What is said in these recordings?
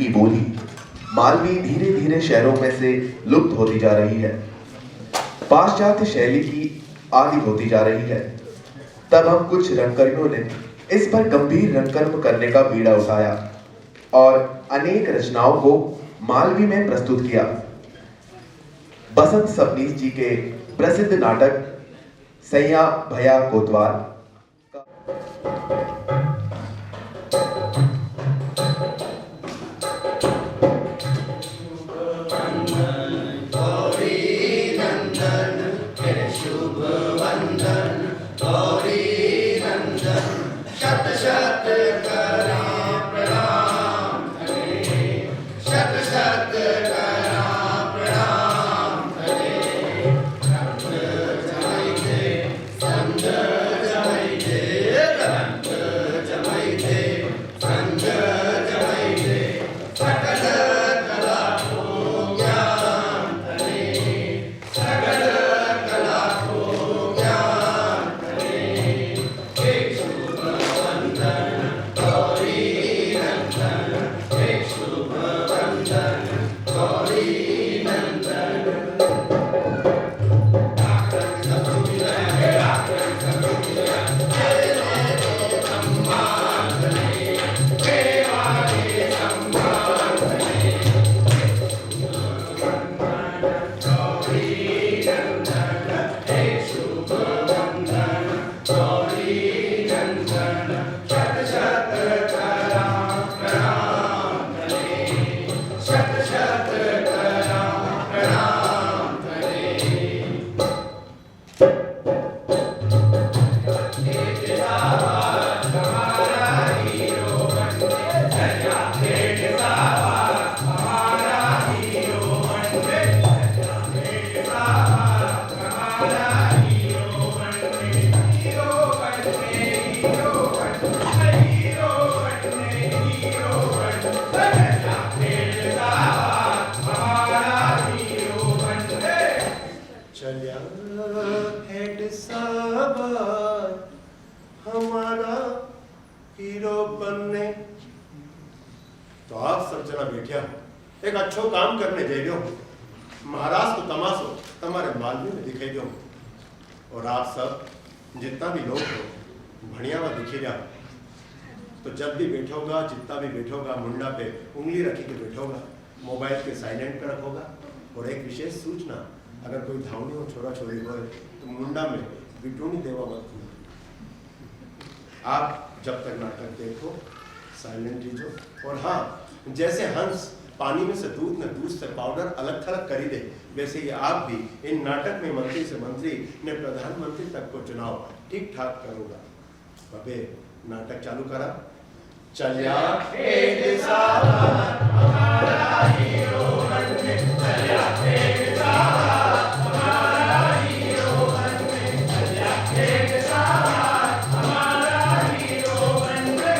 की बोली मालवी धीरे धीरे शहरों में से लुप्त होती जा रही है, पाश्चात्य शैली की आदि होती जा रही है। तब हम कुछ रंगकर्मियों ने इस पर गंभीर रंगकर्म करने का बीड़ा उठाया और अनेक रचनाओं को मालवी में प्रस्तुत किया। बसंत सबनीस जी के प्रसिद्ध नाटक सैया भया कोतवाल हमारा हीरो बनने। तो आप सब जना बैठिया एक अच्छो काम करने दे दो। महाराज को तमाशो तुम्हारे मालवी में दिखाई दो और आप सब जितना भी लोग हो बढ़िया वा दिखे जाओ। तो जब भी बैठोगा, जितना भी बैठोगा, मुंडा पे उंगली रखी के बैठोगा, मोबाइल के साइलेंट पे रखोगा। और एक विशेष सूचना, अगर कोई धावनी हो छोरा छोरी हो तो मुंडा में बिटूनी देवा मत। आप जब तक नाटक देखो साइलेंट रहिजो। और हाँ, जैसे हंस पानी में से दूध में दूध से पाउडर अलग थलग कर ही दे, वैसे ही आप भी इन नाटक में मंत्री से मंत्री ने प्रधानमंत्री तक को चुनाव ठीक ठाक करोगा। अबे नाटक चालू करा। चलिया एक साथ हमारा हीरो बनने, चलिया एक साथ हमारा हीरो बनने, चलिया एक साथ हमारा हीरो बनने।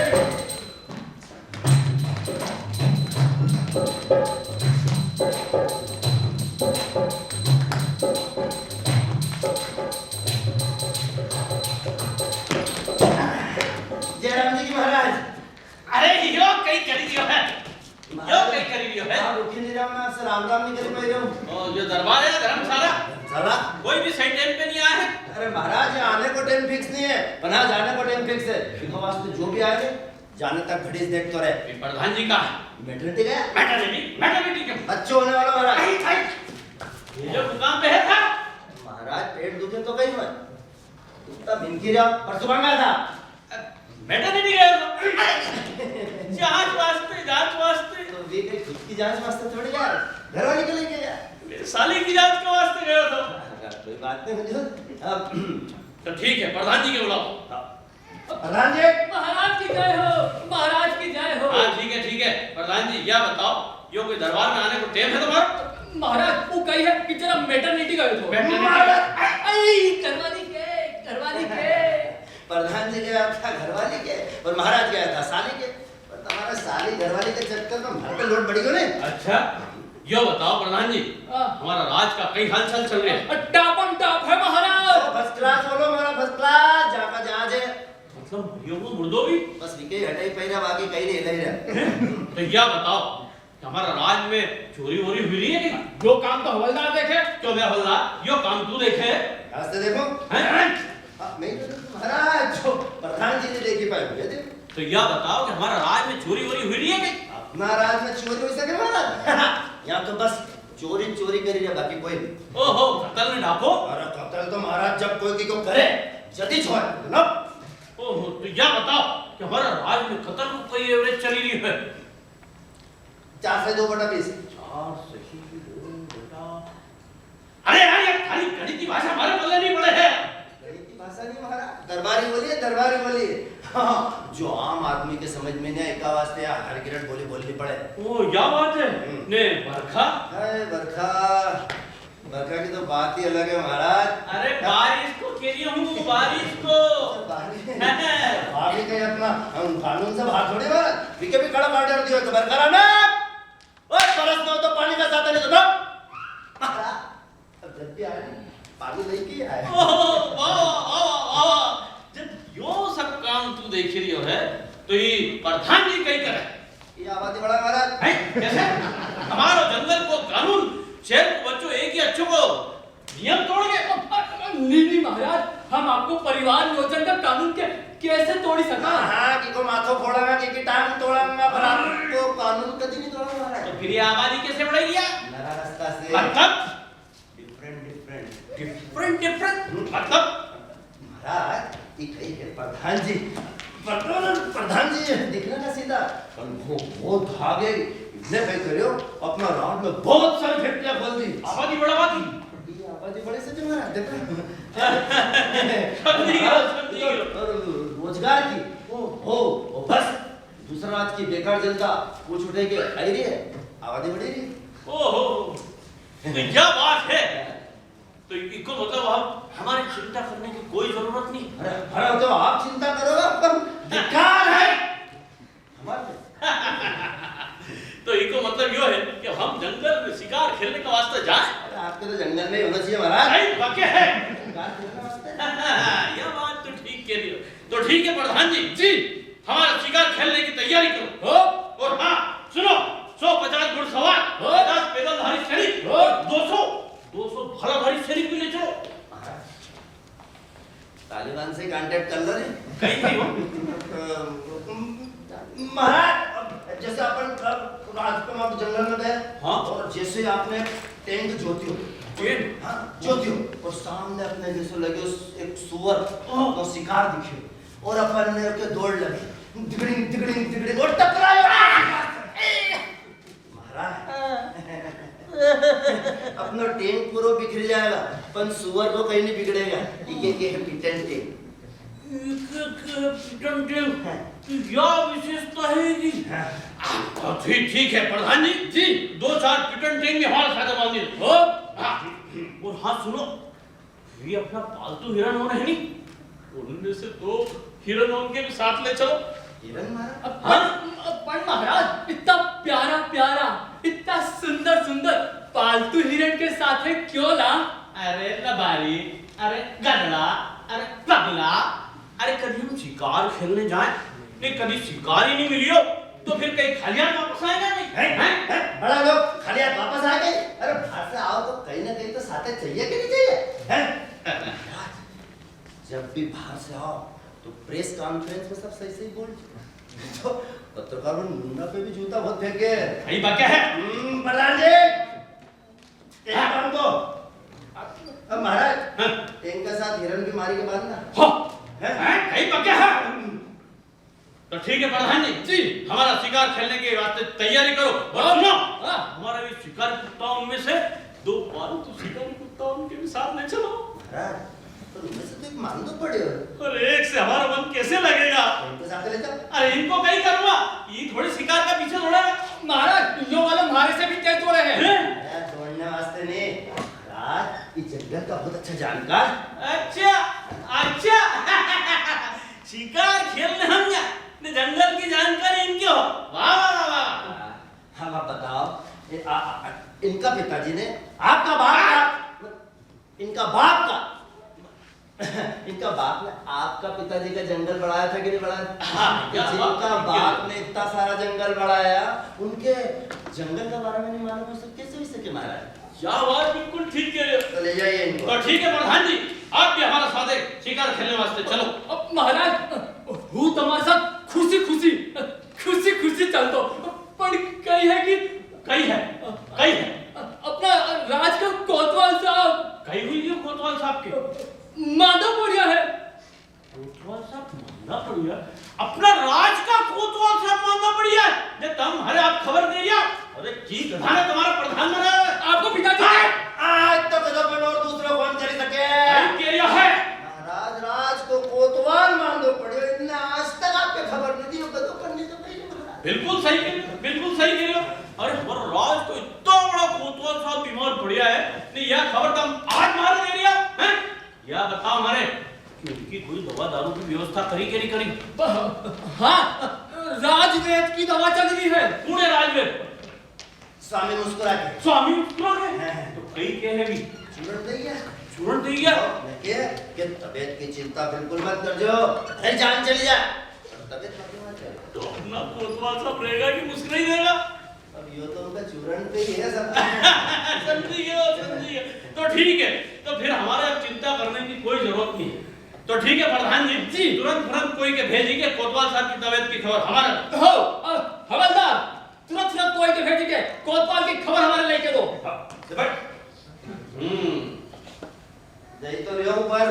जयराम जी महाराज। अरे यो कई करी दियो है, यो कई करी दियो है। आप उठी नहीं रहा, मैं आपसे राम राम नहीं कर पाई रहा हूँ। और जो दरबार है धर्मशाला, साला कोई भी सही टाइम पे नहीं आया है। अरे महाराज यहाँ आने को टाइम फिक्स नहीं है, पना जाने को टाइम फिक्स है। इनको वास्ते जो भी आए जाने तक घड़ी देख तो रहे। प्रधान जी का मैटरनिटी गया, मैटरनिटी क्यों बच्चे होने वाला महाराज। ये जो मुकाम पे है था महाराज पेट दुखे तो कहीं मत, इतना भिनकी रहा परसों मांगा था। मैटरनिटी गए तो जांच वास्ते तो वे कहीं खुद की जांच वास्ते थोड़ी यार, घर वाले के लिए गया यार। मेरे साली की जांच के वास्ते गए तो कोई बात नहीं हुजूर। तो ठीक है, प्रधान जी के बुलाओ। प्रधान जी महाराज की जय हो, महाराज की जय हो। हाँ ठीक है प्रधान जी, यह बताओ यो कोई दरबार में आने को टेम है तुम्हारा? महाराज वो कही है कि जरा मैटरनिटी गए तो। घरवाली के प्रधान जी गया था घरवाली के और महाराज गया था साली के। पर तुम्हारा साली घरवाली के चक्कर में घर पे लोड बढ़ी हो ने। अच्छा यो बताओ प्रधान जी, हमारा राज का कई हाल चाल चल रहे हैं? टापम टाप है महाराज। फर्स्ट क्लास बोलो मेरा फर्स्ट क्लास जाका जहाज है। मतलब यो वो मुर्दो भी बस निके हटाई पैरा बाकी कहीं नहीं ले रहा। तो यह बताओ हमारा राज में चोरी वोरी हुई नहीं है क्या? जो काम तो हवलदार देखे। क्यों बे हवलदार, यो काम तू देखे? रास्ते देखो। हैं? मैं महाराज जो प्रधान जी ने देखी पाए हुए थे। तो यह बताओ कि हमारा राज में चोरी वोरी हुई नहीं है क्या? अपना राज में चोरी हो सके महाराज? यहाँ तो बस चोरी चोरी करी है, बाकी कोई नहीं। ओहो, कतल में डाको? अरे कतल तो महाराज जब कोई को करे जल्दी छोड़ ना। ओहो, तो यह बताओ कि हमारा राज में कतल को कोई एवरेज चली रही है? 4 से 2/20। 4 सही 2 बटा। अरे यार, ये खाली गणित की भाषा हमारे पल्ले नहीं पड़े है। गणित की भाषा नहीं महाराज, दरबारी बोलिए, दरबारी बोलिए। हाँ, जो आम आदमी के समझ में नहीं आएगा वास्ते हर गिरट बोलनी पड़े। ओ, क्या बात है? ने बरखा? अरे बरखा, बरखा की तो बात ही अलग है महाराज। अरे बारिश को कह रही हूँ, बारिश को। भाभी कहीं अपना हम कानून से बाहर थोड़ी महाराज। विके भी खड़ा बाढ़ दिया तो बरखा ना। ओए बरस में तो पानी का साथ नहीं तो ना। अब जब भी आए पानी लेके आए। ओह, वाह। जब यो सब काम तू देख रही हो है, तो ये प्रधान जी कहीं करे? ये आबादी बड़ा महाराज। है? कैसे? हमारो जंगल को कानून, शेर को बच्चों एक ही अच्छों को नियम तोड़ के। नहीं महाराज, हम आपको परिवार नियोजन का कानून के कैसे तोड़ी सका? हाँ, कि को माथो फोड़ांगा, कि टांग तोड़ांगा, पर आपको कानून कभी नहीं तोड़ा महाराज। तो फिर ये आबादी कैसे बढ़ेगी यार? नया रास्ता से। मतलब? डिफरेंट। मतलब? महाराज, ये कही है प्रधान जी। प्रधान जी दिखना ना सीधा। पर वो धागे इतने पे करियो, अपना राउंड में बहुत सारी फैक्ट्रियां खोल दी। आबादी बढ़ावाती? ये आबादी बड़े से जो महाराज देखो। समझी गयो। रोजगार की ओ बस दूसरा राज की बेकार जनता वो छूटे के आई रही है, आबादी बढ़ी रही। ओहो, तो क्या बात है? तो इनको मतलब अब हमारी चिंता करने की कोई जरूरत नहीं। अरे तो आप चिंता करो, आपका धिक्कार है हमारे। तो इनको मतलब यो है कि हम जंगल में शिकार खेलने का वास्ते जाएं? अरे आपके तो जंगल में ही होना चाहिए महाराज। नहीं, वाकई है। शिकार खेलने वास्ते। यह बात तो ठीक कह रही हो। तो ठीक है प्रधान जी, हमारा शिकार खेलने की तैयारी करो। और हाँ सुनो, 150 घुड़सवार, 50 पैदलधारी सैनिक और 200 भालाधारी सैनिक भी ले चलो। तालिबान से कांटेक्ट कर लो रे। कहीं भी हो। महाराज जैसे अपन रात को आप जंगल में गए, हाँ। और जैसे आपने टेंट जोती हो, हाँ जोती हो, और सामने अपने जैसे लगे उस एक सुअर तो शिकार दिखे, और अपन ने के दौड़ लगे, दिगड़िंग और टकराए। महाराज अपना टेंट पूरा बिखर जाएगा, पर सुअर को कहीं नहीं बिगड़ेगा। ये है पिटन टेंट। क्या विशेषता है जी? ठीक है प्रधान जी, 2-4 पिटन टेंगे हमारे साथ बांधी दो। और हाँ सुनो, ये अपना पालतू हिरन हो रहे नहीं, उनमें से 2 हिरन उनके भी साथ ले चलो। हिरन महाराज? पर महाराज, इतना प्यारा, इतना सुंदर पालतू हिरन के साथ है क्यों ना? अरे लबारी, अरे गधड़ा, अरे पगला, अरे कभी हम शिकार खेलने जाएं, नहीं कभी शिकार ही नहीं मिली हो, तो फिर कहीं खलियान वापस आएगा नहीं? हैं? बड़ा लोग खाली हाथ वापस आ गए। अरे बाहर से आओ तो कहीं ना कहीं तो साथे चाहिए कि नहीं चाहिए? हैं? जब भी बाहर से आओ तो प्रेस कॉन्फ्रेंस में सब सही सही बोल। तो पत्रकारों ने मुन्ना पे भी जूता बहुत फेंके। कहीं बाकी है? प्रधान जी, एक काम को अब महाराज इनके साथ हिरन की मारी के बांधना। कहीं बाकी है? तो ठीक है प्रधान जी, हमारा शिकार खेलने के वास्ते तैयारी करो। और सुनो, हमारा भी शिकारी कुत्ताओं में से 2 पालतू शिकारी कुत्ताओं के भी साथ ले चलो। महाराज तो उनमें से तो एक मान दो पड़े हो। और एक से हमारा मन कैसे लगेगा? इनके साथ ले जाओ। अरे इनको कहीं करूँगा, ये थोड़ी शिकार का पीछे दौड़ेगा। महाराज, यो वाले हमारे से भी तेज दौड़े हैं। अरे दौड़ने वास्ते नहीं, महाराज ये जंगल का बहुत अच्छा जानकार। अच्छा शिकार खेलने हम जा, जंगल की जानकारी इनकी हो। वाह। हम आप बताओ, इनका पिताजी ने आपका बाप का, इनका बाप ने आपका पिताजी का जंगल बढ़ाया था कि नहीं बढ़ाया? जिनका बाप ने इतना सारा जंगल बढ़ाया, उनके जंगल का बारे में नहीं मालूम है, सब कैसे हो सके महाराज? क्या बात, बिल्कुल ठीक कह रहे हो। तो ले जाइए इनको। तो ठीक है प्रधान जी, आप भी हमारे साथ एक शिकार खेलने वास्ते चलो। अब महाराज हूँ तुम्हारे साथ खुशी खुशी खुशी खुशी चल दो, पर कही है कि कही है अपना राज का कोतवाल साहब कही हुई है कोतवाल साहब के माधव बढ़िया है। कोतवाल साहब मानना पड़िया, अपना राज का कोतवाल साहब मानना पड़िया ये तुम हरे आप खबर दे दिया। अरे की गधा है तुम्हारा प्रधान बना आपको पिताजी आज तो गधा बन और दूसरा कौन कर सके? के लिए है महाराज राज को कोतवाल मान दो पड़े, इतने आज तक आपके खबर नहीं दी, गधों करने तो पहले महाराज। बिल्कुल सही कह रहे हो, बिल्कुल सही कह रहे हो। अरे हमारा राज को इतना बड़ा कोतवाल साहब बीमार पड़िया है, नहीं यह खबर तुम आज मार दे दिया हैं? या बताओ हमारे कि उनकी कोई दवा दारू की व्यवस्था करी कि नहीं करी? हाँ, राजवेद की दवा चल रही है। पूरे राजवेद स्वामी मुस्कुरा के स्वामी मुस्कुरा गए तो कई कह है भी चूरण दे गया। चूरण दे गया। कि तबीयत की चिंता बिल्कुल मत कर जो, अरे जान चली जा, तबीयत मत कर। तो अपना कोतवाल साहब रहेगा कि मुस्कुरा ही देगा? अब ये तो उनका चूरण पे ही है सब। समझिए। तो ठीक है, तो फिर हमारे अब चिंता करने की कोई जरूरत नहीं है। तो ठीक है प्रधान जी, तुरंत कोई के भेजिए कोतवाल साहब की तबीयत की खबर हमारा हो हवलदार, तुरंत कोई के भेजिए कोतवाल की खबर हमारे लेके दो। नहीं तो रहो पर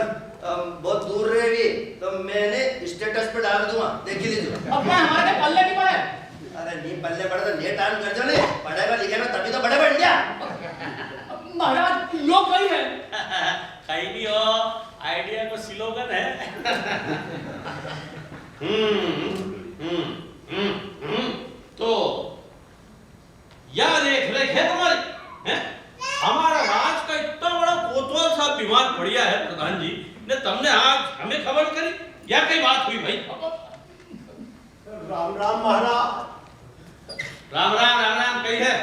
बहुत दूर रहे भी तो मैंने स्टेटस पे डाल दूंगा, देख ही लीजिए। अपना हमारे पल्ले नहीं पड़े। अरे नहीं पल्ले पड़े तो नेट ऑन कर जो, नहीं पढ़ेगा लिखेगा तभी तो बड़े बन गया। महाराज लोग कही है कहीं भी हो, आइडिया को स्लोगन है। तो यार देख रेख है तुम्हारी हैं? हमारा राज का इतना बड़ा कोतवाल साहब बीमार पड़िया है प्रधान जी ने, तुमने आज हमें खबर करी या कई बात हुई भाई? राम राम महाराज। राम कही है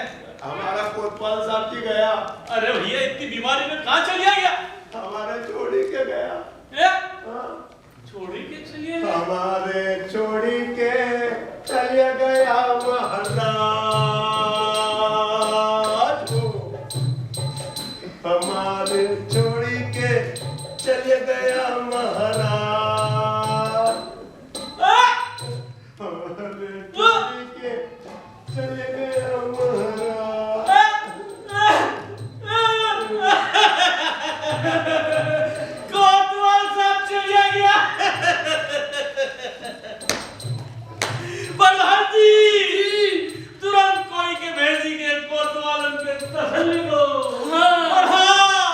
हमारा कोतवाल साहब की गया। अरे भैया इतनी बीमारी में कहाँ चलिया गया? हमारे छोड़ी के गया। हाँ। छोड़ी के चलिए गया? हमारे छोड़ी के चलिए गया महाराज को, हमारे छोड़ी के चलिए गया महाराज, हमारे छोड़ी के चलिए गया महाराज। कोतवाल साहब चलिया गया। प्रधान जी तुरंत कोई के भेजिए कोतवाल के तसल्ली को। और हाँ,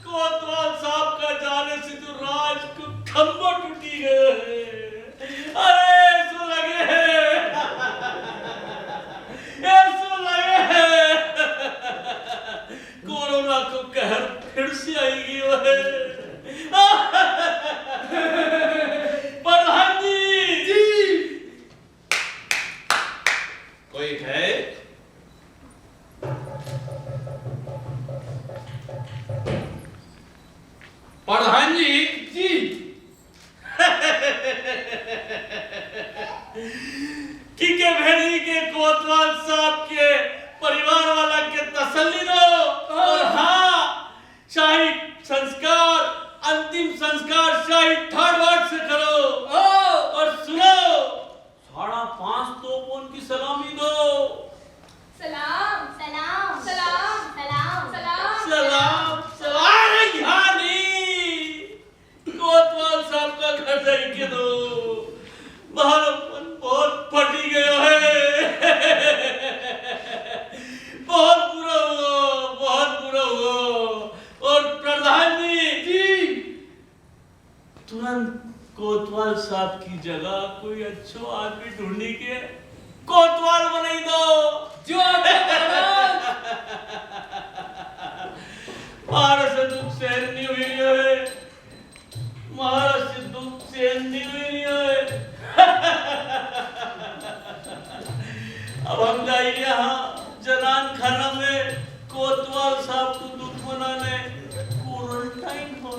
कोतवाल साहब का जाने से तो राज को खंबा टूटी गए। अरे ऐसो लगे कोरोना को कहर फिर से आएगी वह। प्रधान जी कोई है? प्रधान जी ठीक है, भेजी के कोतवाल साहब के परिवार वाला के तसल्ली दो। और हाँ, शाही संस्कार, अंतिम संस्कार शाही थर्ड वार्ड से करो। और सुनो 5.5 तोपों की सलामी दो। सलाम सलाम सलाम सलाम सलाम सलाम सलाम यहाँ नहीं, कोतवाल साहब का घर देख के दो। बाहर अपन बहुत फटी गया है। बहुत बुरा हुआ। और प्रधान जी तुरंत कोतवाल साहब की जगह कोई अच्छो आदमी ढूंढी के कोतवाल बनाई दो। जो महाराज से दुख सहन नहीं हुई है, महाराज से दुख सहन नहीं हुई है। अब हम जाइए यहाँ जनान खाना में कोतवाल साहब को दुख मनाने क्वारंटाइन हो।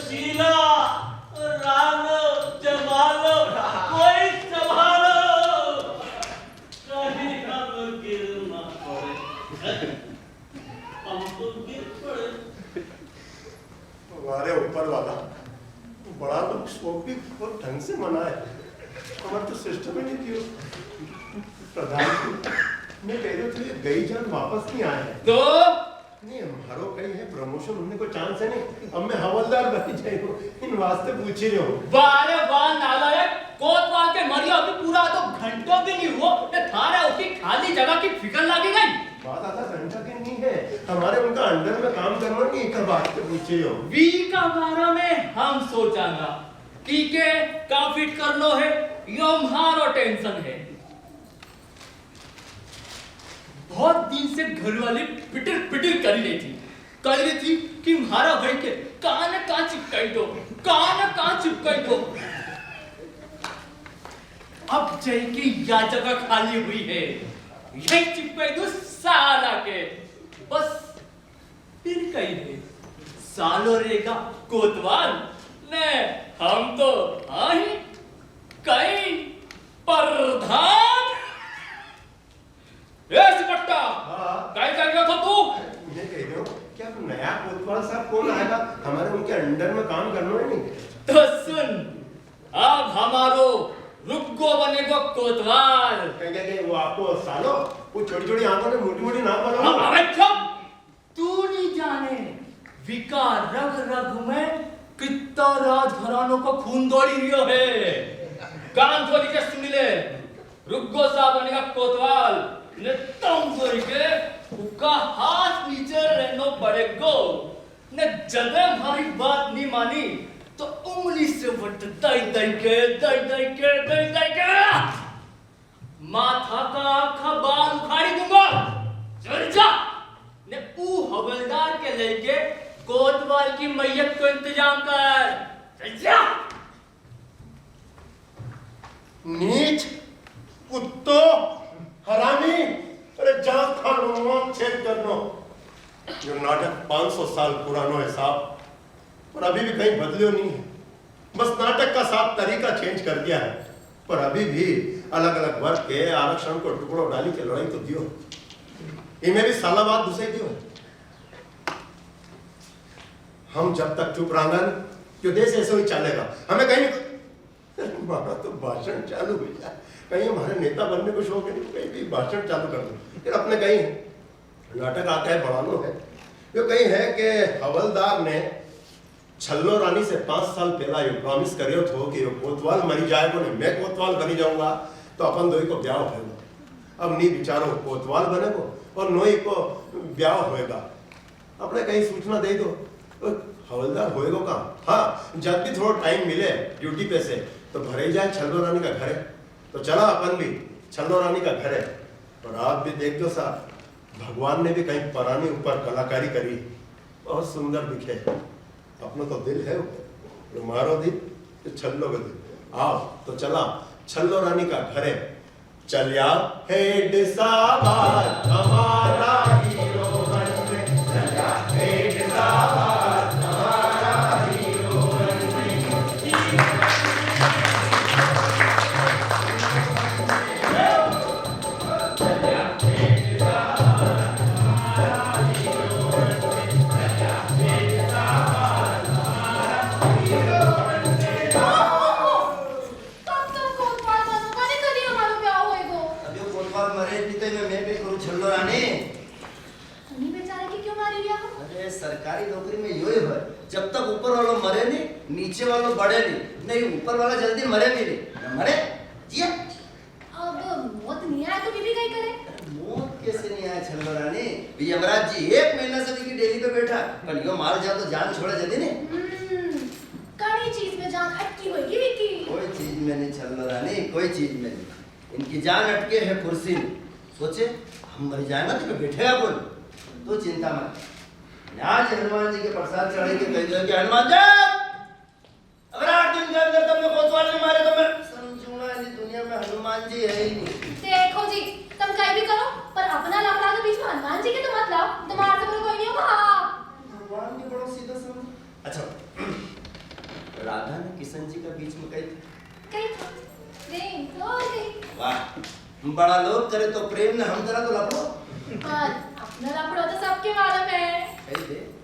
शीला रानो जमालो कोई संभालो। हमारे ऊपर वाला बड़ा लोग शोक भी बहुत ढंग से मनाए, हमारे तो सिस्टम ही नहीं थी। प्रधान जी मैं कह रही थी गई जान वापस नहीं आए हैं। तो नहीं हमारो कहीं है प्रमोशन होने को चांस है नहीं, अब मैं हवलदार बन जाऊँ, इन वास्ते पूछ ही रहा हूँ। बारे बार नालायक, कोतवाल के मरिया अभी पूरा तो घंटों भी नहीं हुआ, ने थारे उसकी खाली जगह की फिक्र लगी गई। बात आधा घंटा की नहीं है, हमारे उनका अंडर में काम करना नहीं, एक बात पे पूछे हो। वी का बारे में हम सोचांगा कि के का फिट करनो है, यो हमारो टेंशन है। बहुत दिन से घर वाले पिटर पिटर कर रही थी कि हमारा भाई के कान चिपकाई दो। अब जय की या जगह खाली हुई है, यही चिपकाई दो साला के, बस फिर कहीं है सालो रहेगा कोतवाल ने, हम तो आई कहीं प्रधान। सिपट्टा काय कर रहा था तू? मैं कह रही हूँ क्या नया कोतवाल साहब कौन आएगा, हमारे उनके अंडर में काम करना है नहीं। तो सुन, अब हमारो रुग्गो बनेगा कोतवाल। कहेंगे वो आपको सालो वो छोटी छोटी आंखों में मोटी मोटी नाक वाला हो। अबे चुप, तू नहीं जाने विकार रग रग में कितना राजघरानों को खून दौड़ी रियो है। कान खोल के सुन ले, रुग्गो साहब बनेगा कोतवाल ने तम करके उसका हाथ नीचे रहना पड़ेगा ने, जब हमारी बात नहीं मानी तो उंगली से वट दई के माथा का आखा बाल उखाड़ी दूंगा। चल जा ने ऊ हवलदार के लेके कोतवाल की मैयत को इंतजाम कर। चल जा। नीच कुत्तो हरामी, अरे जान खानो छेद करनो। जो नाटक 500 साल पुरानो है साहब, पर अभी भी कहीं बदलियो नहीं है, बस नाटक का साफ तरीका चेंज कर दिया है, पर अभी भी अलग अलग वर्ग के आरक्षण को टुकड़ों डाली के लड़ाई तो दियो, इनमें भी सालाबाद दूसरे दियो। हम जब तक चुप रहांगन जो देश ऐसे ही चलेगा, हमें कहीं हमारा तो भाषण चालू हो जाए, कहीं हमारे नेता बनने को शौक है, कहीं भी भाषण चालू कर दो। फिर अपने कहीं नाटक आता है बढ़ानो है, जो कहीं है कि हवलदार ने छल्लो रानी से 5 साल पहला ये प्रॉमिस करियो थो कि कोतवाल मरी जाएगा नहीं, मैं कोतवाल बनी जाऊंगा तो अपन दोई को ब्याह होगा। अब नी बिचारो कोतवाल बनेगो और नोई को ब्याह होएगा, अपने कहीं सूचना दे दो तो हवलदार होएगा कहाँ। हाँ जब भी थोड़ा टाइम मिले ड्यूटी पे से तो भरे जाए छल्लो रानी का घर है, तो चला अपन भी छल्लो रानी का घर है। और आप भी देख दो साहब, भगवान ने भी कहीं परानी ऊपर कलाकारी करी, बहुत सुंदर दिखे। अपना तो दिल है, मारो दिल तो छल्लो का दिल। आओ तो चला छल्लो रानी का घर है, चलिया हेड साबाद हमारा हीरो बनने, चलिया हेड साबाद हमारा हीरो बनने। सरकारी नौकरी में यो है, जब तक ऊपर वालों मरे नहीं नीचे वालों बढ़े नहीं ऊपर वाला जल्दी मरे भी नहीं, मरे जिया। अब मौत नहीं आए तो बीबी क्या करे? मौत कैसे नहीं आए छल्लो रानी, यमराज जी 1 महीना से देखिए डेली पे बैठा, पर यो मार जा तो जान छोड़ा जल्दी नहीं। कड़ी चीज में जान अटकी होगी विकी। कोई चीज में नहीं छल्लो रानी, कोई चीज में नहीं, इनकी जान अटके है कुर्सी में। सोचे हम मर जाएंगे तो बैठेगा कौन, तो चिंता मत। आज हनुमान जी के प्रसाद चढ़े के कह दिया कि हनुमान जी अगर 8 दिन के अंदर तुमने कोतवाल नहीं मारे तो मैं समझूंगा इस दुनिया में हनुमान जी है ही नहीं। देखो जी तुम कहीं भी करो पर अपना लफड़ा तो बीच में हनुमान जी के तो मत लाओ, तुम्हारे से कोई नहीं होगा। भगवान के बड़ो सीधा समझ। अच्छा राधा ने किशन जी का बीच में कही प्रेम तो गई। वाह बड़ा लोग करे तो प्रेम ने हम जरा तो लपड़ो, पर अपना लफड़ा तो सबके मालूम है। कही दे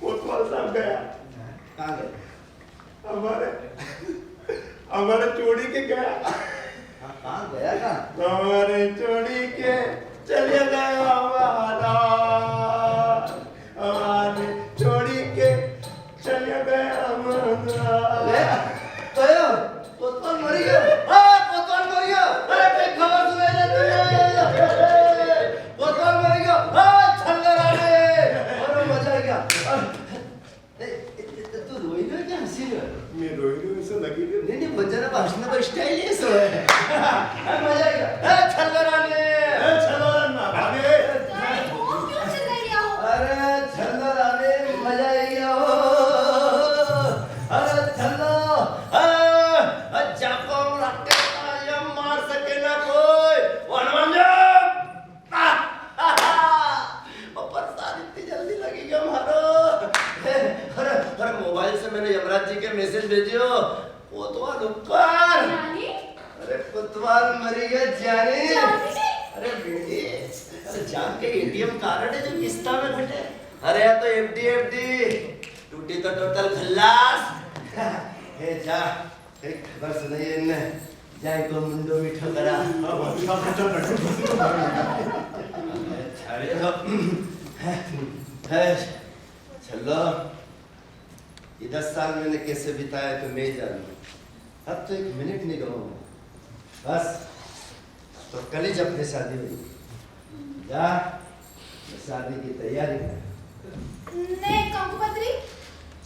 कोतवाल साहब गया कहाँ गए? हमारे चोरी के गया, कहाँ गया कहाँ? हमारे चोरी के चले गया हमारे चोरी के चले गया अरे, कोतवाल मर गया। कोतवाल मर गया। अरे खबर सुनाई देती है। कोतवाल मर गया। छल्ला राणे। अरे मजा आ गया। तू रोई ना क्या हंसी रहा है? मैं रोई से लगी नहीं नहीं बजाना भाषण का स्टाइल ये सो है। मजा आ गया। छल्ला राणे। चलो ना भागे। वो क्यों चिल्लाइया हो? अरे छल्ला राणे मजा आ गया हो। अरे छल्ला जाको रखे या मार सके ना कोई बरसात इतनी जल्दी लगेगी हमारो। अरे मोबाइल से मैंने यमराज जी के मैसेज भेजियो कोतवाल ऊपर। जानी? अरे कोतवाल मरी गया जानी। जानी? अरे बेटी अरे जान के एटीएम कार्ड है जो किस्ता में घटे। अरे या तो एफडी टूटी तो टोटल खल्लास। हे जा एक खबर सुनाइए इन्ने जाए को मुंडो मीठो करा। अरे तो चलो ये 10 साल मैंने कैसे बिताया तो मैं जानू। अब तो 1 मिनट नहीं कहूँगा बस। तो कल ही जब अपनी शादी हुई जा शादी की तैयारी कर। ने कंकुपत्री?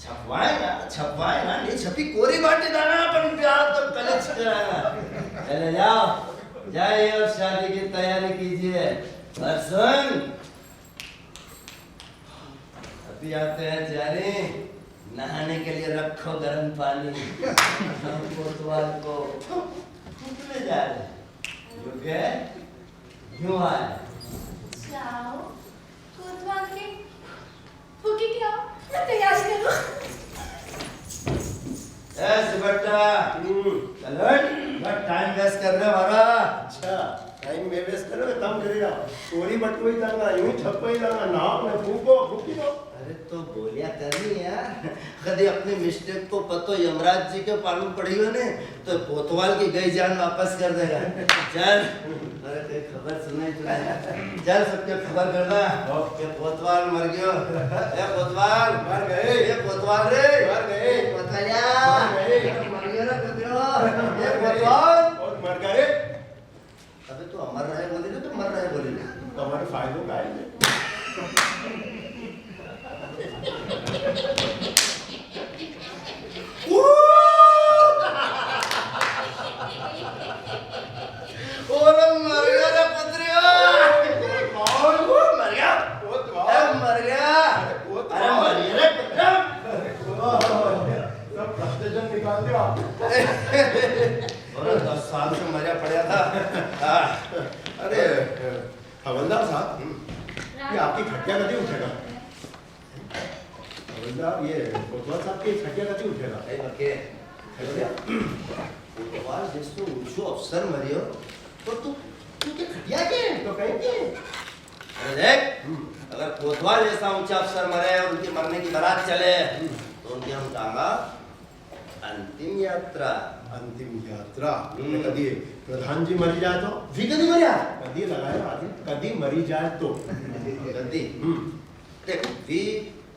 छपवाएगा नहीं छपी कोरी बाटी दाना अपन प्यार तो कलेज कराना। चले जाओ जाइए और शादी की तैयारी कीजिए। और सुन अभी आते हैं जाने नहाने के लिए रखो गर्म पानी। हम कोतवाल को फूकने जा रहे क्यों आए? जाओ कोतवाल के फूकी क्या? मैं तैयारी करूं। बेटा चलो मत टाइम वेस्ट कर रहे हमारा। अच्छा टाइम में वेस्ट करोगे तब करेगा। चोरी बटुई जाना यूं छपई जाना नाप में फूकी दो। अरे तो बोलिया करनी यार कभी अपने मिस्टेक को पतो यमराज जी के पालन पड़ी हो ने तो कोतवाल की गई जान वापस कर देगा। चल अरे कोई खबर सुनाई तुझे? चल सबके खबर करना कि कोतवाल मर गयो। ए कोतवाल मर गए। ये कोतवाल रे मर गए। कोतवालिया मर गए। मर गया ना कुत्रो। ये कोतवाल और मर गए। अबे तू अमर रहे बोली ना तो मर रहे बोली ना। तो हमारे फायदों का है। ओरे मर गया रे पुत्रिया। कौन मर गया? कोतवाल मर गया। अरे मर गया रे पुत्रिया। सब फ्रस्ट्रेशन निकाल दिया। अरे 10 साल से मजा पड़ा था। अरे हवलदार साहब ये आपकी खटिया कभी उठेगा? हवलदार ये कोतवाल साहब की खटिया कभी उठेगा? ए बके खटिया कोतवाल जिसको ऊंचो अफसर मरियो तो तू के खटिया के तो कहीं के अरे देख अगर कोतवाल जैसा ऊंचा अफसर मरे और उनके मरने की बारात चले तो उनकी हम कहांगा अंतिम यात्रा। अंतिम यात्रा कभी प्रधान जी मरी जाए तो जी कभी मरिया कभी लगाया आदि कभी मरी जाए तो गद्दी देख भी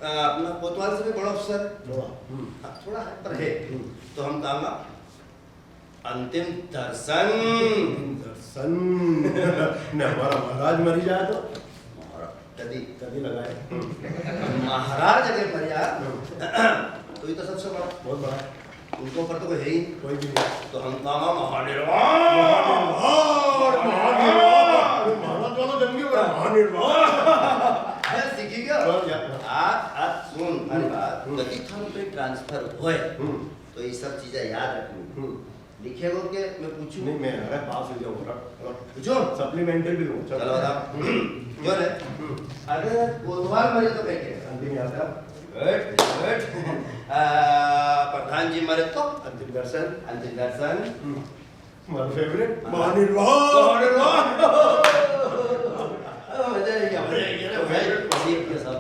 अपना कोतवाल से भी बड़ा अफसर थोड़ा है पर है तो हम कहांगा अंतिम दर्शन। दर्शन न हमारा महाराज मरी जाए तो कदी कभी लगाए महाराज अगर मरिया तो ये तो सबसे बड़ा बहुत बड़ा उनको ऊपर तो कोई है ही कोई भी नहीं। तो हम कहांगा महानिर्वाण। महाराज वाला जंगी महानिर्वाण सीखी गया आज सुन हमारी बात गति थान पे ट्रांसफर होए तो ये सब चीजें याद रखनी। लिखेगो के मैं पूछूं? नहीं मैं अरे पास हो जाऊंगा पूछो सप्लीमेंट्री भी हूँ। चलो बताओ क्यों रे? अरे कोतवाल मरे तो क्या अंतिम यात्रा प्रधान जी मरे तो अंतिम दर्शन अंतिम दर्शन हमारा फेवरेट महानिर्वाण मजा आ गया। मजा आ गया। सब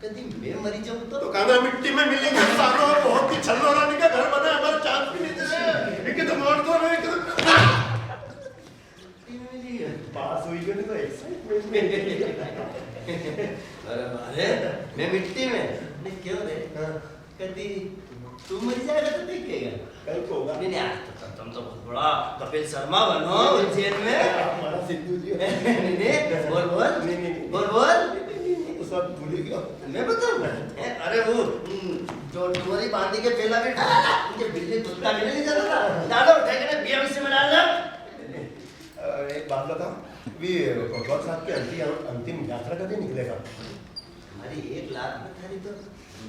कभी मैं मरी जाऊं तो कहना मिट्टी में मिलेंगे सालों और बहुत ही छल्लो रानी का घर बना है, हमारा चांस भी नहीं दे कि तुम और दो नहीं कि पास हुई गई तो एक्साइटमेंट में। अरे मारे मैं मिट्टी में नहीं क्यों रे कभी तू मर जाएगा तो देखेगा कल को होगा। नहीं यार तुम तो बहुत बड़ा कपिल शर्मा बनो जेल में। हमारा सिद्धू जी नहीं बोल बोल नहीं बोल बोल तो सब भूल ही गया। मैं बताऊं अरे वो जो डोरी बांधी के पहला भी मुझे बिल्ली कुत्ता भी नहीं जाता था डालो उठा के बीएमसी में डाल दो। एक बात बता भी कोतवाल साहब की अंतिम यात्रा कभी निकलेगा? हमारी 1 लाख में थारी तो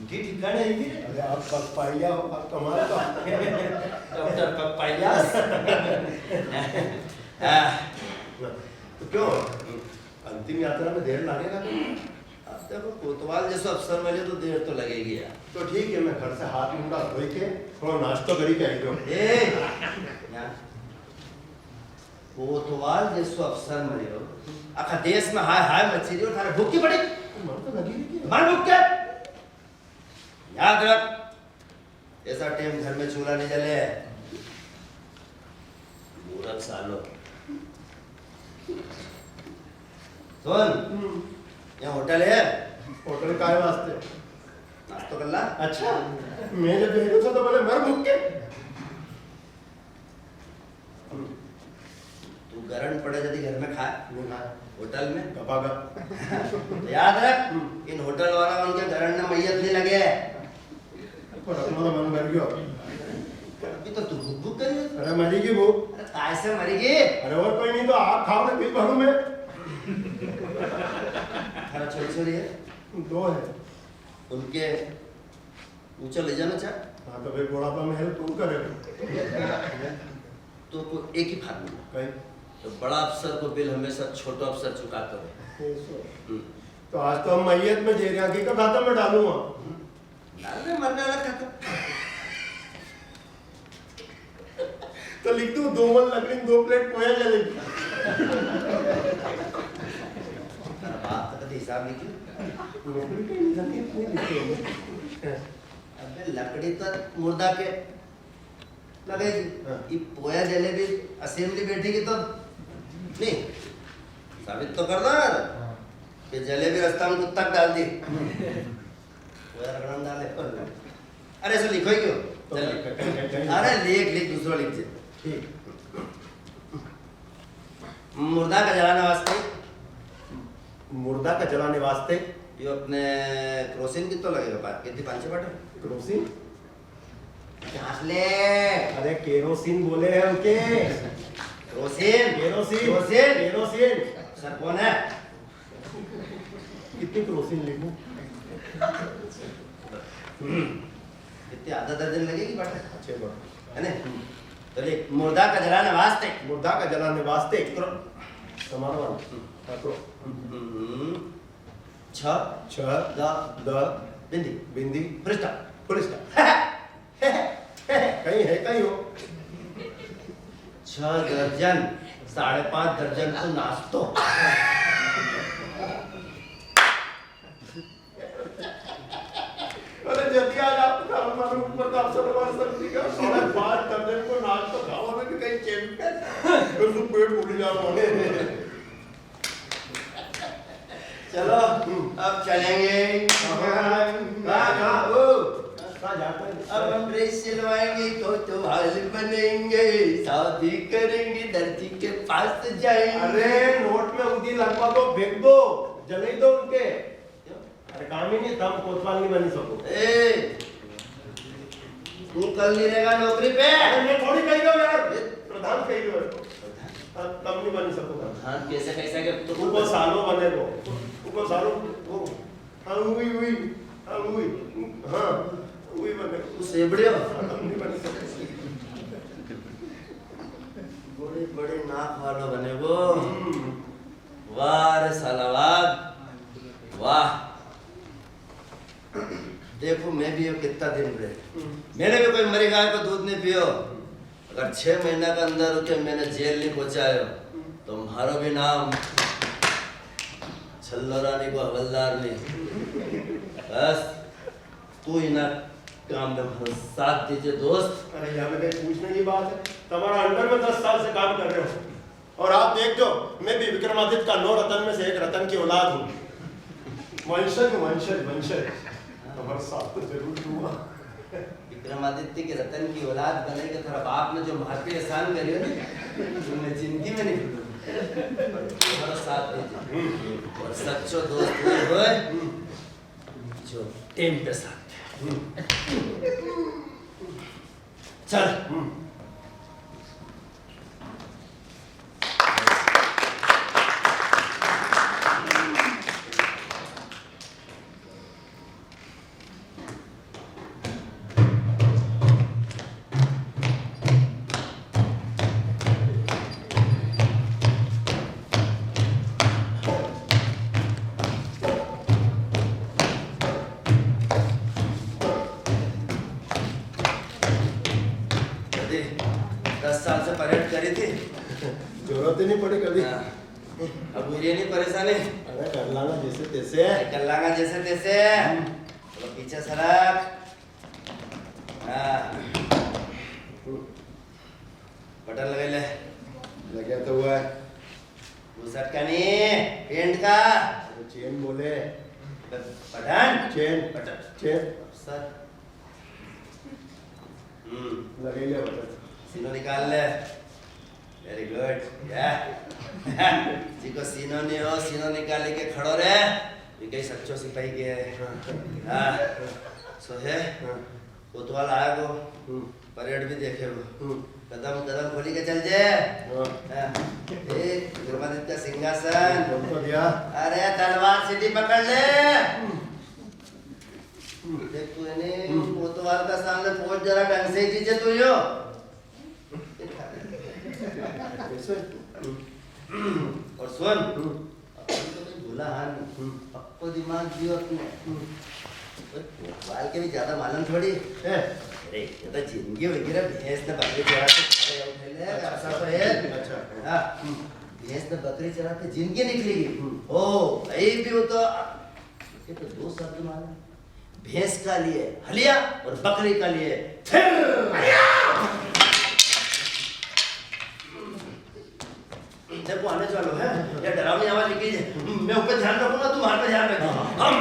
ठिकाने है भी। अरे आप पप्पाइया हो, आप कमाल का डॉक्टर पप्पाइया तो क्यों अंतिम यात्रा में देर लगेगा? अब देखो कोतवाल जैसा अफसर मिले तो देर तो लगेगी यार। तो ठीक है, मैं घर से हाथ मुंडा धोई के थोड़ा नाश्ता करी के आई ए कोतवाल जैसा अफसर मिले हो आखा देश में हाय हाय मची रही हो थारे भूख की पड़ी मन तो लगी नहीं मन भूख के याद रख ऐसा टाइम घर में चूल्हा नहीं जले मूर्ख सालो। सुन यहाँ होटल है होटल का है वास्ते नाश्तो कर ला। अच्छा मैं जब भेजू था तो बोले मर भूख के। तू गरम पड़े यदि घर में खा होटल में गपागा तो याद रख इन होटल वाला उनके गरम में मैयत नहीं लगे पर अपना तो मन भर गया। अभी तो तू भूख भूख करी। अरे मरी की भूख। अरे कैसे मरेगी? अरे और कोई नहीं तो आप खाओ ना फिर भरू मैं। थारा छोटी छोरी है 2 है। उनके ऊंचा ले जाना चाह हाँ तो फिर बुढ़ापा में हेल्प कौन करेगा? तो एक ही फार्मूला कहीं तो बड़ा अफसर को बिल हमेशा छोटा अफसर चुकाता है। तो आज तो हम मैयत में जेरिया की का खाता में डालूंगा। डालने मरने वाला खाता तो लिख दूं 2 मन लकड़ी 2 प्लेट पोया जलेगी। बात तो कभी हिसाब लिखी नौकरी के इंसान नहीं लिखे। अबे लकड़ी तो मुर्दा के लगेगी ये पोया जलेबी असेंबली बैठेगी तो नहीं साबित तो कर दो यार कि जलेबी रास्ता में कुत्ता डाल दी पोया रगड़न डाले। अरे ऐसे लिखो ही क्यों? अरे लिख दूसरा लिख दे। मुर्दा का जलाने वास्ते मुर्दा का जलाने वास्ते ये अपने क्रोसिन कितना लगेगा? कितनी 5-6 बाटल केरोसिन? जांच ले। अरे केरोसिन बोले हैं उनके। Crocin kerosene Crocin kerosene. Sir कौन है? कितनी केरोसिन लिखूं? कितनी आधा दर्जन लगेगी बाटल? 6 बाटल है ना? तो लिख मुर्दा का जलाने वास्ते मुर्दा का जलाने वास्ते समारोह करो 6 द बिंदी बिंदी पृष्ठा पुलिस का कहीं है कहीं हो 6 दर्जन 5.5 दर्जन को नाश्तो। अरे जल्दी आ जाओ तो हमारे ऊपर का अफसर हमारे सब्जी का 5.5 दर्जन को नाच तो खाओ में भी कहीं चैंपियन फिर तुम पेट भूल जाओ। चलो अब चलेंगे अब हम ड्रेस सिलवाएंगे तो हाल बनेंगे शादी करेंगे दर्जी के पास जाएंगे। अरे नोट में उदी लगवा दो फेंक दो जले दो उनके। अरे काम ही नहीं तब कोतवाल नहीं बनी सको। तू कल नहीं रहेगा नौकरी पे। मैं थोड़ी कही हो यार प्रधान कही हो तब नहीं बनी सको। हाँ कैसे कैसे के तो उनको सालों बने वो उनको सालों वो हाँ हुई हाँ हुई बने तू सेबड़ियो तब नहीं बनी सको। बड़े बड़े नाक वालों बने वो। वाह रे सालावाद वाह। देखो मैं भी कितना दिन रहे मैंने भी कोई मरी गाय को दूध नहीं पियो। अगर 6 महीना के अंदर होते मैंने जेल नहीं पहुंचायो तो तुम्हारा भी नाम छल्लो रानी को हवलदार नहीं बस तू ही ना काम में हमारा साथ दीजिए दोस्त। अरे यहाँ पे कहीं पूछने की बात है, तुम्हारा अंडर में 10 साल से काम कर रहे हो और आप देख दो, मैं भी विक्रमादित्य का 9 रतन में से एक रतन की औलाद हूँ। वंशज वंशज वंशज तुम्हारा साथ तो जरूर दूंगा। विक्रमादित्य के रतन की औलाद बने के तेरा बाप ने जो मार पे एहसान करियो ना, तुमने जिंदगी में नहीं भूलूंगा। तुम्हारा साथ दीजिए और सच्चो दोस्त वो होए जो टेम पे साथ चल। यदि 10 साल से परेड करी थी, जरूरत ही नहीं पड़ी कभी। अब मुझे नहीं परेशानी। अरे कर लाना जैसे तैसे। कर लांगा जैसे तैसे। चलो पीछे सरक। बटन लगा ले। लगे तो हुआ है। बुसट का नहीं, पेंट का। चेन बोले। Button. Chain button. Chain sir. लगे ले बटन। सीनो निकाल ले। Very good. या। जी को सीनो नहीं हो, सीनो निकाल के खड़ो रे। ये कई सच्चो सिपाही के हाँ सो है कोतवाल आया को परेड भी देखे वो कदम कदम खोली के चल जे। एक विक्रमादित्य का सिंहासन तो दिया। अरे तलवार सीधी पकड़ ले। देख तू इन्हें कोतवाल का सामने पहुंच जरा ढंग से जीजे तू यो। और सुन भूला हाल पक्को दिमाग दियो अपने कोतवाल के भी ज्यादा मालूम थोड़ी। अरे ये तो जिंदगी वगैरह भैंस ने बकरी चरा के खड़े उठे ले ऐसा तो है। अच्छा हाँ भैंस ने बकरी चरा के जिंदगी निकलेगी। ओ भाई भी हो तो ये तो 2 शब्द मालूम, भैंस का लिए हलिया और बकरी का लिए जब वो आने वालों है या डरावनी आवाज निकली मैं ऊपर ध्यान रखूंगा, तुम हाथ पे ध्यान रखो। हम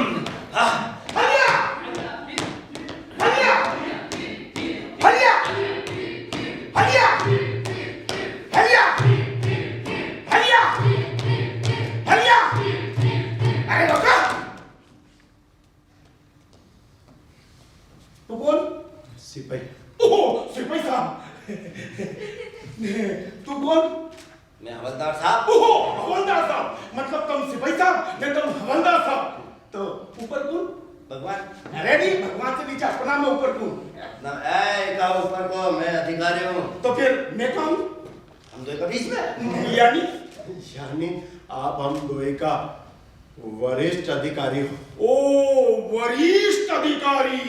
हलिया हलिया हलिया हलिया हलिया हलिया हलिया। अरे रोका। तो कौन? सिपाही। ओह सिपाही साहब। तू कौन? मैं हवलदार साहब। ओह हवलदार साहब, मतलब तुम सिपाही साहब नहीं तुम हवलदार साहब। तो ऊपर कौन? भगवान। अरे नहीं भगवान से नीचे अपना में ऊपर कौन? अपना ऐ का ऊपर को मैं अधिकारी हूँ। तो फिर मैं कौन? हम दो के बीच में यानी आप हम दोए का वरिष्ठ अधिकारी हो। ओ वरिष्ठ अधिकारी,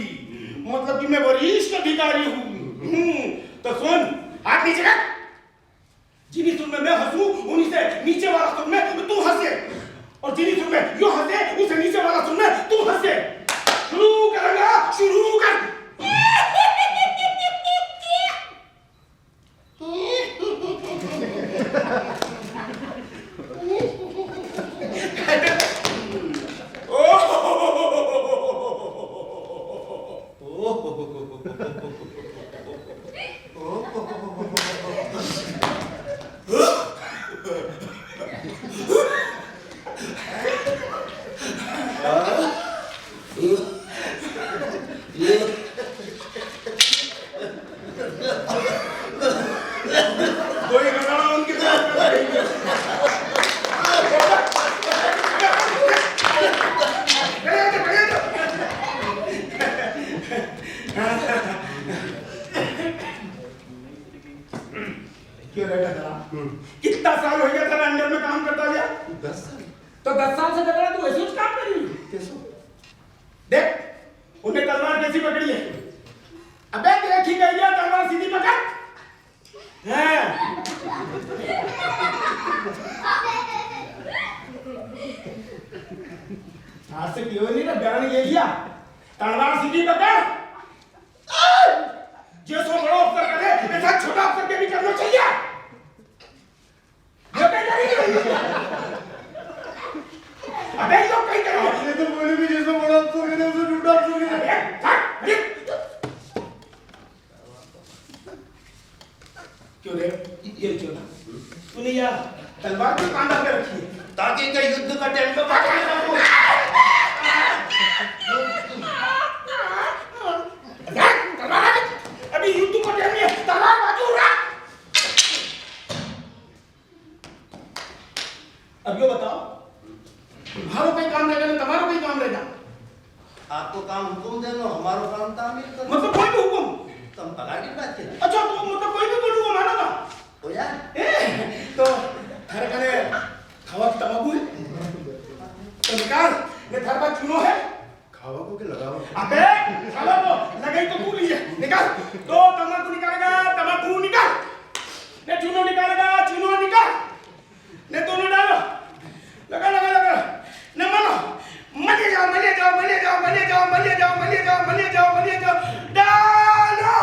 मतलब कि मैं वरिष्ठ अधिकारी हूँ। तो सुन हाथ नीचे कर। जिन्हीं सुन में मैं हंसू उन्हीं से नीचे वाला सुन में तू हंसे, और जिन्हीं सुन में यो हंसे उसे नीचे वाला सुन में तू हंसे। शुरू करेंगे, शुरू कर। कितना साल हो गया था अंडर में काम करता गया? 10 साल। तो 10 साल से कर रहा तू ऐसे काम करी? देख उन्हें तलवार कैसी पकड़ी है। अबे देखी गई है तलवार सीधी पकड़। हैं? हाथ से क्यों नहीं ना बयान ये लिया। तलवार सीधी पकड़। जैसा बड़ा अफसर करे ऐसा छोटा अफसर के भी करना चाहिए। अबे लोग कहीं करो। आपने तो बोले भी जैसा बड़ा अफसर करे उसे छोटा अफसर करे। क्यों रे? ये क्यों ना? तूने यार तलवार क्यों कांधा पे रखी है? ताकि क्या युद्ध का टाइम पे बात करना हो। अभी युद्ध का टाइम है, तलवार बाजू रख। अब ये बताओ, तुम्हारो कोई काम रहेगा ना तुम्हारो कोई काम रहेगा? आपको काम हुकुम देनो, हमारो काम तामील करो। मतलब कोई भी हुकुम? तुम पगार की बात कर। अच्छा तो मतलब कोई भी बोलूँगा मानोगा? ओ यार, तो थारे कने खावा की तंबाकू है? तो निकाल, ये थारे पास चूनो है? खावा को के लगाओ। अबे खावा को लगाई तो पूरी है, निकाल। तो तंबाकू निकालेगा, तंबाकू निकाल। ने चूनो निकालेगा, चूनो निकाल। ने दोनों डालो, लगा लगा लगा। ने मानो, मले जाओ, मले जाओ, मले जाओ, मले जाओ, मले जाओ, मले जाओ, मले जाओ, मले जाओ, डालो।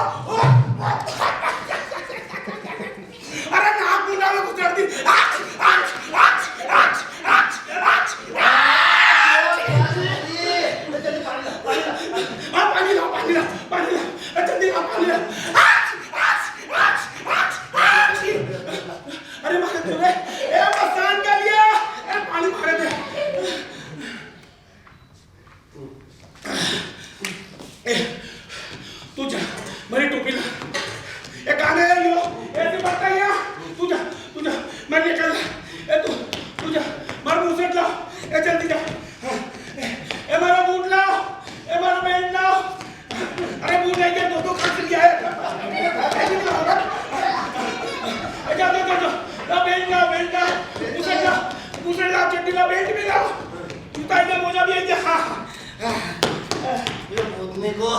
अरे नाक मुंडा में घुस जाती। आच आच आच आच आच आच। पानी लाओ, पानी लाओ, पानी लाओ, जल्दी लाओ, पानी लाओ। आच आच आच आच आच। अरे मारे तो रे, ए मसान का लिया, ए पानी मारे दे। तू जा, मेरी टोपी ला। ए गाने ले लो, ऐसे बात कर यहाँ। तू जा, मैं निकल। ए तू जा, मार मुँह से लाओ, ए जल्दी जा। ए मारा बूट लाओ, ए मारा बेल्ट लाओ। अरे बूट नहीं गया, दो खर्च लिया है। ए जा, बेल्ट लाओ, मुझे लाओ, चड्डी लाओ, बेल्ट भी लाओ। जूता इधर, मोजा भी इधर। हाँ। ये मोदने को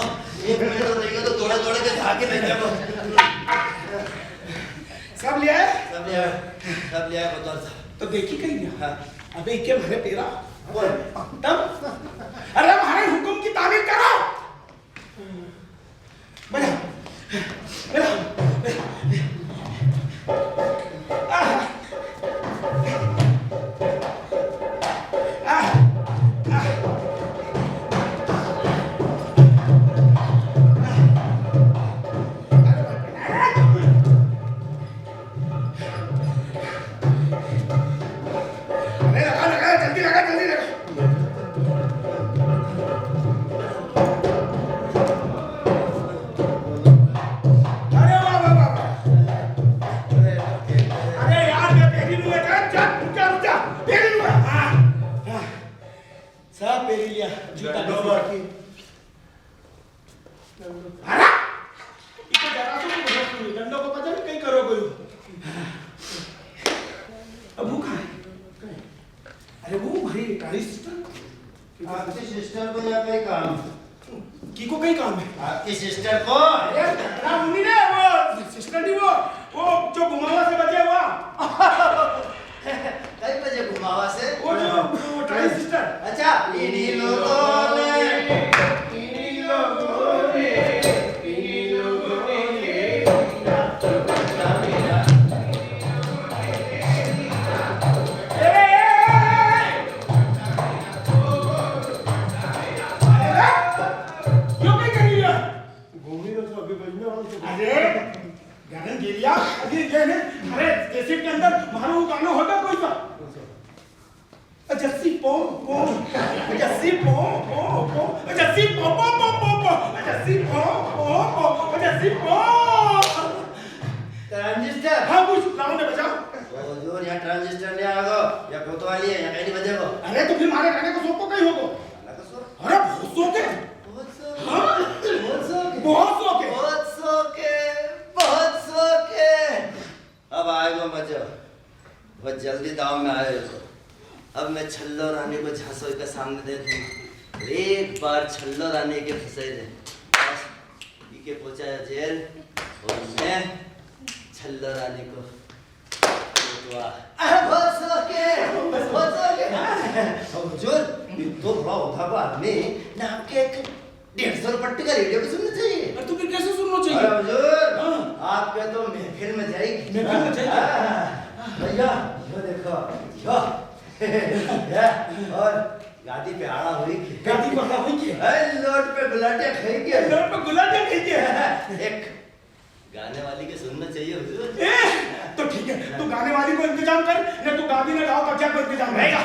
एक मिनट रहेगा तो थोड़ा थोड़ा के धागे ले जाओ। सब लिया है? सब लिया है बतौर साहब। तो देखी कहीं नहीं। हाँ। अबे क्या भरे तेरा? बोल। तब अरे हमारे हुक्म की तामील करो। बजा बजा। आपकी सिस्टर को यहाँ कहीं काम की को कहीं काम है? आपकी सिस्टर को मम्मी ने वो सिस्टर नहीं वो जो घुमावा से बचे हुआ। कई बजे घुमावा से वो जो ट्राई सिस्टर। अच्छा इन्हीं लोगों ने कैसेट के अंदर मारो गाना होगा कोई सा जस्सी पो पो जस्सी पो पो पो जस्सी पो पो पो पो पो जस्सी पो पो पो जस्सी पो ट्रांजिस्टर हाँ कुछ लाओ ने बजाओ जो यहाँ ट्रांजिस्टर ले आगो या कोतवाली है या कहीं नहीं बजेगो अरे तो फिर मारे गाने को सोपो कहीं होगो अरे बहुत सोके हाँ बहुत सोके अब आएगो मजा बहुत जल्दी दाव में आएगो अब मैं छल्लो रानी को झांसोई के सामने दे दूँ एक बार छल्लो रानी के फंसे दे बस के पहुंचाया जेल और मैं छल्लो रानी को बहुत सोके हुजूर तो भाव आदमी नाम के 150 रुपये का रेडियो भी सुनना चाहिए। तो फिर कैसे सुनना अरे चाहिए? हुजूर, हाँ। आपके तो महफिल में जाएगी। महफिल में जाएगी? हाँ। भैया यो देखो यो और गाड़ी पे आड़ा हुई की गाड़ी पर हुई की लोट पे गुलाटियां खाई के लोट पे गुलाटियां खाई के एक गाने वाली के सुनना चाहिए हुजूर। तो ठीक है, तू गाने वाली को इंतजाम कर, न तू गा भी ना गाओ, तकिया को इंतजाम रहेगा।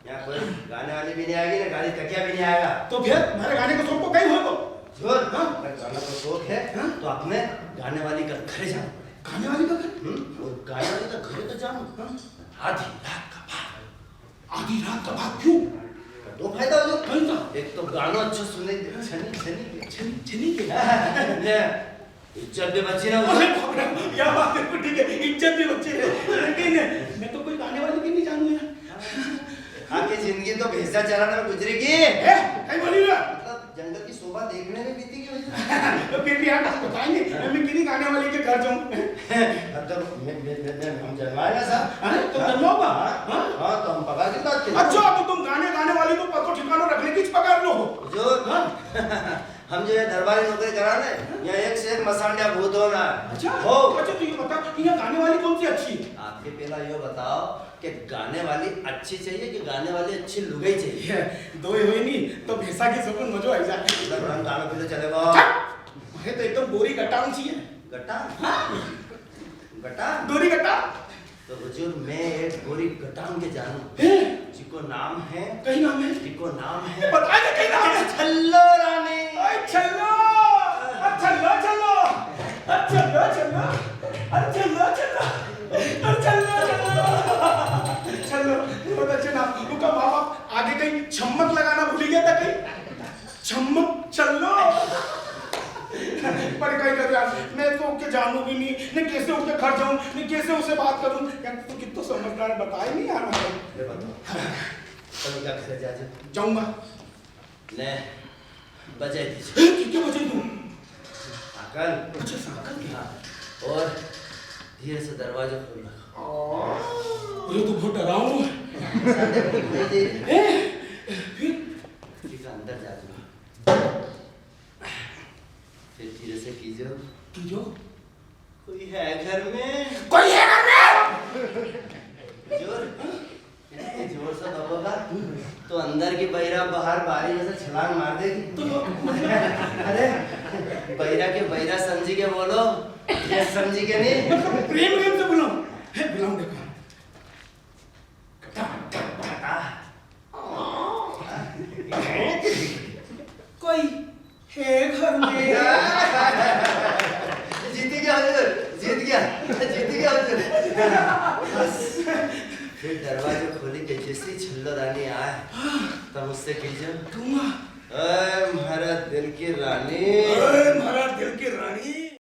यहाँ कोई गाने वाली भी नहीं आएगी ना गाड़ी तकिया भी नहीं आएगा। तो फिर मेरे गाने को शौक को कहीं हो तो हुजूर, अगर गाना को शौक है तो अपने गाने वाली का घर जाना पड़ेगा। गाने वाली का घर? और गाने वाली का घर तो जानो आधी रात का बाद। आधी रात का बाद क्यों? दो फायदा हो कौन सा? एक तो गाना अच्छा सुने छनी के इज्जत भी बची ना अरे बाप रे, क्या बात है, ठीक है, इज्जत भी बची है, लेकिन मैं तो कोई गाने वाली की नहीं जानू यार। आपकी जिंदगी तो भैंसा चराने में गुजरेगी। कहीं बोली ना? मतलब जंगल की शोभा देखने में बीतेगी। तो फिर भी आप बताएंगे मैं किन्हीं गाने वाली के घर जाऊं? मतलब हम जन्माएगा साहब। अरे तो जन्माओगा? हाँ तो हम पका की बात करें। अच्छा तो तुम गाने वाली को पतो ठिकाना रखने की पकड़ लो। जो हम जो है दरबारी नौकरी करा रहे यहाँ एक से एक मसालिया भूत हो रहा है। अच्छा हो अच्छा तो ये बता कि यहाँ गाने वाली कौन सी अच्छी है? आपके पहला ये बताओ कि गाने वाली अच्छी चाहिए कि गाने वाली अच्छी लुगाई चाहिए? दो ही हुई नहीं तो भैंसा की सुकून मजो आई जाए। मतलब हम गाना पीले चलेगा। मुझे तो एकदम गोरी गट्टा चाहिए। गट्टा गट्टा गोरी गट्टा तो हुजूर मैं एक गोरी गटांग के जानू जिको नाम है कहीं नाम है? जिको नाम है बता दे कहीं नाम है? छल्लो रानी। अरे चलो चलो चलो चलो चलो अरे चलो चलो अरे चलो चलो चलो बहुत अच्छे नाम। उनका माँ बाप आगे कहीं छम्मक लगाना भूल गया था कहीं छम्मक चलो पर कहीं कर यार मैं तो उसके जानू भी नहीं न कैसे उसके घर जाऊं न कैसे उससे बात करूं यार तू कितना समझदार बता ही नहीं यार ये बताओ चलो क्या कर जा जाऊंगा ले बजाई दीजिए क्या बचे तू अकल। अच्छा साकल हाँ और धीरे से दरवाजा खोल रखो। ये तो बहुत डराऊं फिर ठीक है अंदर जा जाओ फिर धीरे से कीजिए की जो कोई है घर में कोई है घर में जोर इतने जोर से दबोगा तो अंदर की बहिरा बाहर बारी में से छलांग मार देगी। तो अरे बहिरा के बहिरा समझी के बोलो ये समझी के नहीं मतलब प्रेम प्रेम से बुलाऊं है बुलाऊं देखो कोई है घर में जीत गया हुजूर जीत गया हुजूर। बस फिर दरवाजा खोली के जैसे छल्लो रानी आए तब उससे कीजिए दूंगा अरे महाराज दिल की रानी अरे महाराज दिल की रानी